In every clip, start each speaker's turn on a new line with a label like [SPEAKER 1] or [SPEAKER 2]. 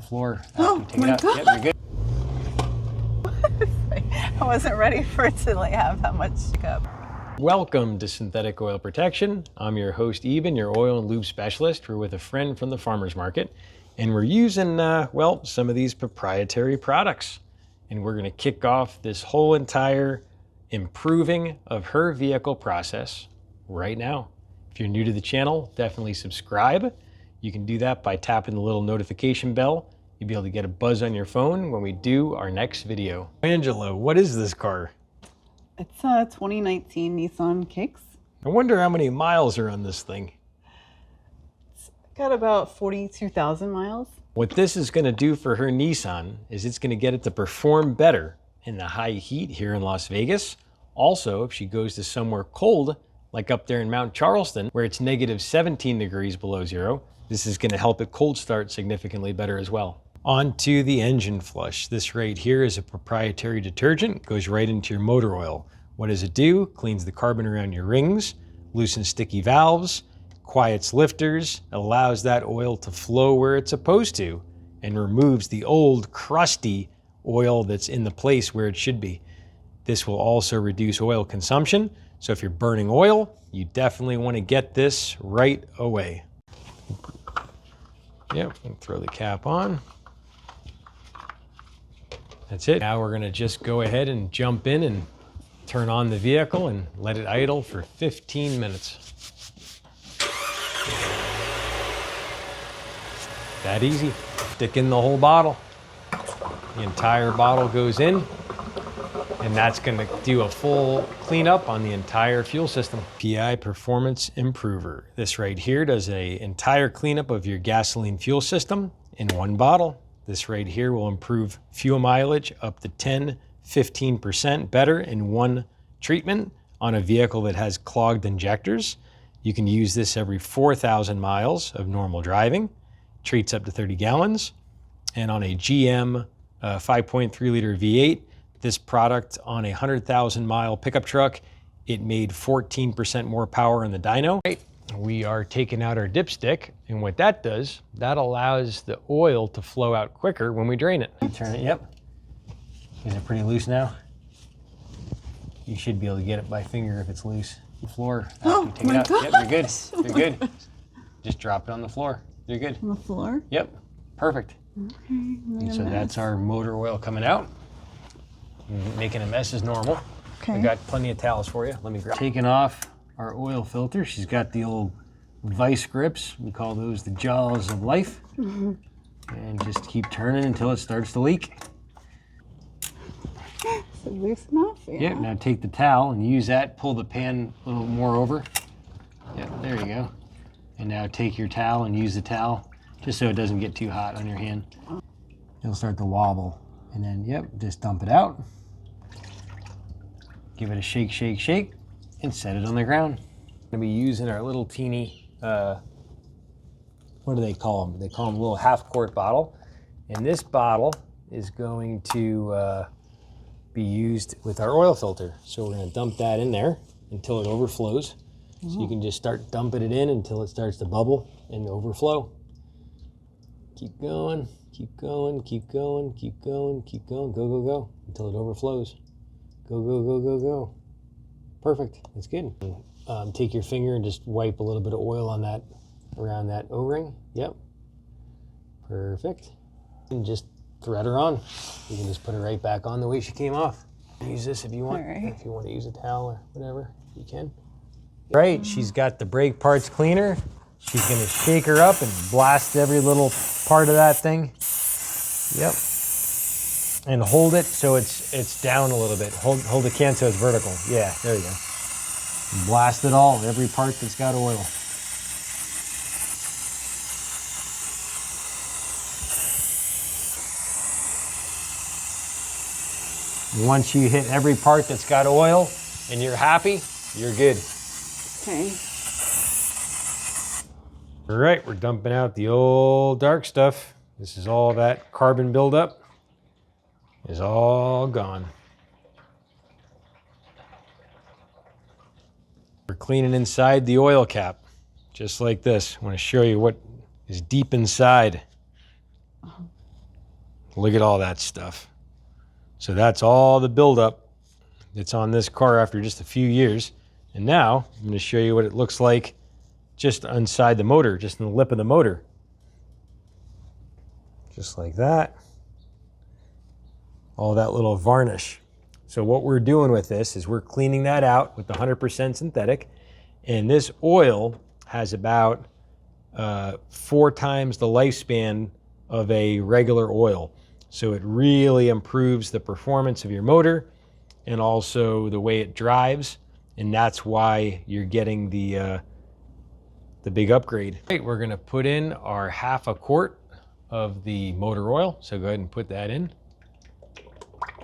[SPEAKER 1] floor.
[SPEAKER 2] Oh my God.
[SPEAKER 1] Yep, you're good.
[SPEAKER 2] I wasn't ready for it to have that much pickup.
[SPEAKER 1] Welcome to Synthetic Oil Protection. I'm your host, Eben, your oil and lube specialist. We're with a friend from the farmer's market, and we're using, well, some of these proprietary products. And we're gonna kick off this whole entire improving of her vehicle process right now. If you're new to the channel, definitely subscribe. You can do that by tapping the little notification bell. You'll be able to get a buzz on your phone when we do our next video. Angela, what is this car?
[SPEAKER 2] It's a 2019 Nissan Kicks.
[SPEAKER 1] I wonder how many miles are on this thing.
[SPEAKER 2] It's got about 42,000 miles.
[SPEAKER 1] What this is gonna do for her Nissan is it's gonna get it to perform better in the high heat here in Las Vegas. Also, if she goes to somewhere cold, like up there in Mount Charleston, where it's negative 17 degrees below zero, this is gonna help it cold start significantly better as well. On to the engine flush. This right here is a proprietary detergent, goes right into your motor oil. What does it do? Cleans the carbon around your rings, loosens sticky valves, quiets lifters, allows that oil to flow where it's supposed to, and removes the old crusty oil that's in the place where it should be. This will also reduce oil consumption. So if you're burning oil, you definitely want to get this right away. Yep, and throw the cap on. That's it. Now we're gonna just go ahead and jump in and turn on the vehicle and let it idle for 15 minutes. That easy. Stick in the whole bottle. The entire bottle goes in, and that's gonna do a full cleanup on the entire fuel system. PI Performance Improver. This right here does an entire cleanup of your gasoline fuel system in one bottle. This right here will improve fuel mileage up to 10–15% better in one treatment on a vehicle that has clogged injectors. You can use this every 4,000 miles of normal driving. Treats up to 30 gallons. And on a GM 5.3 liter V8, this product on a 100,000 mile pickup truck, it made 14% more power in the dyno. We are taking out our dipstick, and what that does, that allows the oil to flow out quicker when we drain it. You turn it, yep. Is it pretty loose now? You should be able to get it by finger if it's loose. The floor,
[SPEAKER 2] Oh
[SPEAKER 1] you take
[SPEAKER 2] my
[SPEAKER 1] it out.
[SPEAKER 2] God.
[SPEAKER 1] Yep, you're good, you're good. Just drop it on the floor, you're good.
[SPEAKER 2] On the floor?
[SPEAKER 1] Yep, perfect.
[SPEAKER 2] Okay,
[SPEAKER 1] And so that's our motor oil coming out. Making a mess is normal.
[SPEAKER 2] Okay.
[SPEAKER 1] I got plenty of towels for you. Let me grab. Taking off our oil filter. She's got the old vice grips. We call those the jaws of life. And just keep turning until it starts to leak.
[SPEAKER 2] Is it loose enough?
[SPEAKER 1] Yeah, now take the towel and use that. Pull the pan a little more over. Yeah, there you go. And now take your towel and use the towel just so it doesn't get too hot on your hand. It'll start to wobble. And then, yep, just dump it out. Give it a shake, shake, shake, and set it on the ground. We're gonna be using our little teeny, what do they call them? They call them a little half-quart bottle. And this bottle is going to be used with our oil filter. So we're gonna dump that in there until it overflows. So you can just start dumping it in until it starts to bubble and overflow. Keep going, keep going, keep going, keep going, keep going, go, go, go, until it overflows. Go, go, go, go, go. Perfect, that's good. Take your finger and just wipe a little bit of oil on that, around that O-ring. Yep, perfect. And just thread her on. You can just put her right back on the way she came off. Use this if you want.
[SPEAKER 2] All right.
[SPEAKER 1] If you want to use a towel or whatever, you can. Right, she's got the brake parts cleaner. She's gonna shake her up and blast every little part of that thing. Yep. And hold it so it's down a little bit. Hold the can so it's vertical. Yeah, there you go. Blast it all, every part that's got oil. Once you hit every part that's got oil and you're happy, you're good.
[SPEAKER 2] Okay.
[SPEAKER 1] All right, we're dumping out the old dark stuff. This is all that carbon buildup is all gone. We're cleaning inside the oil cap, just like this. I want to show you what is deep inside. Look at all that stuff. So that's all the buildup that's on this car after just a few years. And now I'm going to show you what it looks like just inside the motor, just in the lip of the motor. Just like that. All that little varnish. So what we're doing with this is we're cleaning that out with the 100% synthetic. And this oil has about 4 times the lifespan of a regular oil. So it really improves the performance of your motor and also the way it drives. And that's why you're getting the big upgrade. Right, we're gonna put in our 1/2 quart of the motor oil. So go ahead and put that in.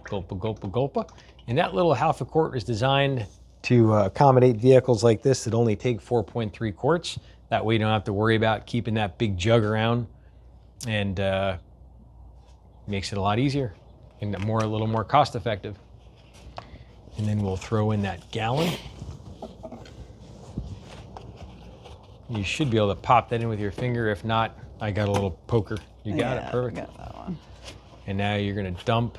[SPEAKER 1] Gulpa, gulpa, gulpa. And that little 1/2 quart is designed to accommodate vehicles like this that only take 4.3 quarts. That way you don't have to worry about keeping that big jug around, and makes it a lot easier and a little more cost effective. And then we'll throw in that gallon. You should be able to pop that in with your finger. If not, I got a little poker. You got it, perfect.
[SPEAKER 2] I got that one.
[SPEAKER 1] And now you're gonna dump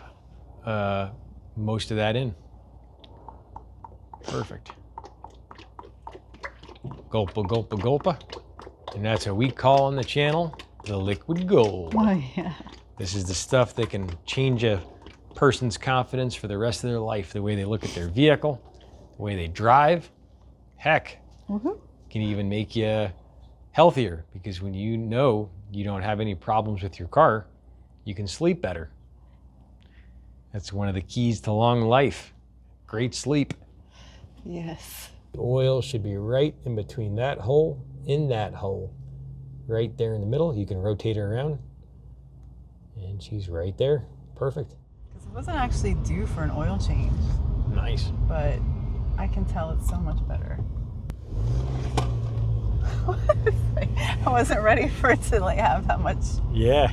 [SPEAKER 1] most of that in. Perfect. Gulpa, gulpa, gulpa. And that's what we call on the channel the liquid gold.
[SPEAKER 2] Oh, yeah.
[SPEAKER 1] This is the stuff that can change a person's confidence for the rest of their life. The way they look at their vehicle, the way they drive. Heck, can even make you healthier, because when you know you don't have any problems with your car, you can sleep better. That's one of the keys to long life. Great sleep.
[SPEAKER 2] Yes.
[SPEAKER 1] The oil should be right in between that hole and that hole. Right there in the middle. You can rotate her around. And she's right there. Perfect.
[SPEAKER 2] Because it wasn't actually due for an oil change.
[SPEAKER 1] Nice.
[SPEAKER 2] But I can tell it's so much better. I wasn't ready for it to like have that much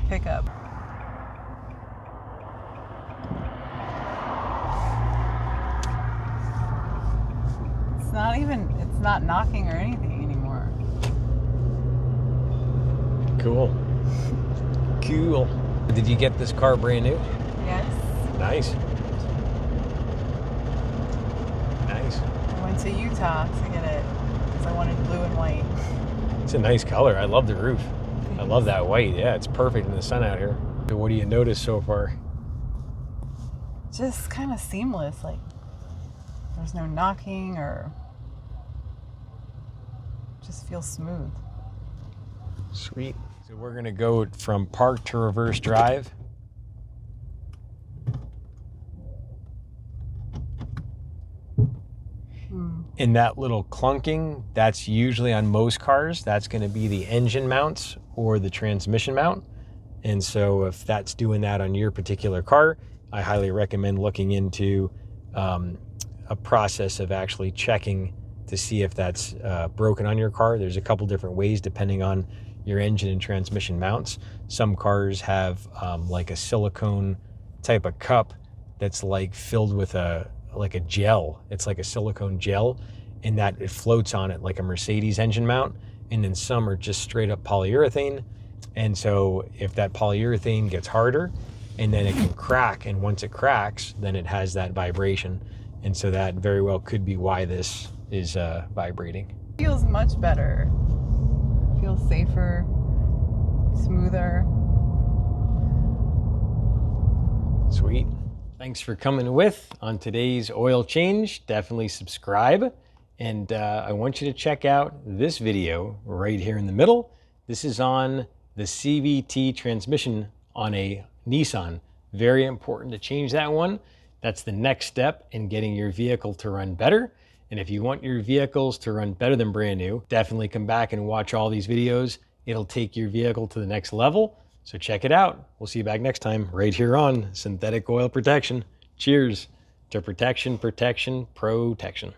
[SPEAKER 2] pickup. It's not knocking or anything anymore.
[SPEAKER 1] Cool. Cool. Did you get this car brand new?
[SPEAKER 2] Yes.
[SPEAKER 1] Nice. Nice.
[SPEAKER 2] I went to Utah to get it because I wanted blue and white.
[SPEAKER 1] It's a nice color. I love the roof. I love that white. Yeah, it's perfect in the sun out here. So what do you notice so far?
[SPEAKER 2] Just kind of seamless. Like there's no knocking or just feels smooth.
[SPEAKER 1] Sweet. So we're gonna go from park to reverse drive. And that little clunking, that's usually on most cars, that's gonna be the engine mounts or the transmission mount. And so if that's doing that on your particular car, I highly recommend looking into a process of actually checking to see if that's broken on your car. There's a couple different ways depending on your engine and transmission mounts. Some cars have like a silicone type of cup that's like filled with like a gel. It's like a silicone gel, and that it floats on it like a Mercedes engine mount. And then some are just straight up polyurethane. And so if that polyurethane gets harder, and then it can crack, and once it cracks, then it has that vibration. And so that very well could be why this is vibrating.
[SPEAKER 2] Feels much better. Feels safer, smoother.
[SPEAKER 1] Sweet. Thanks for coming with on today's oil change. Definitely subscribe. And I want you to check out this video right here in the middle. This is on the CVT transmission on a Nissan. Very important to change that one. That's the next step in getting your vehicle to run better. And if you want your vehicles to run better than brand new, definitely come back and watch all these videos. It'll take your vehicle to the next level. So check it out. We'll see you back next time right here on Synthetic Oil Protection. Cheers to protection, protection, protection.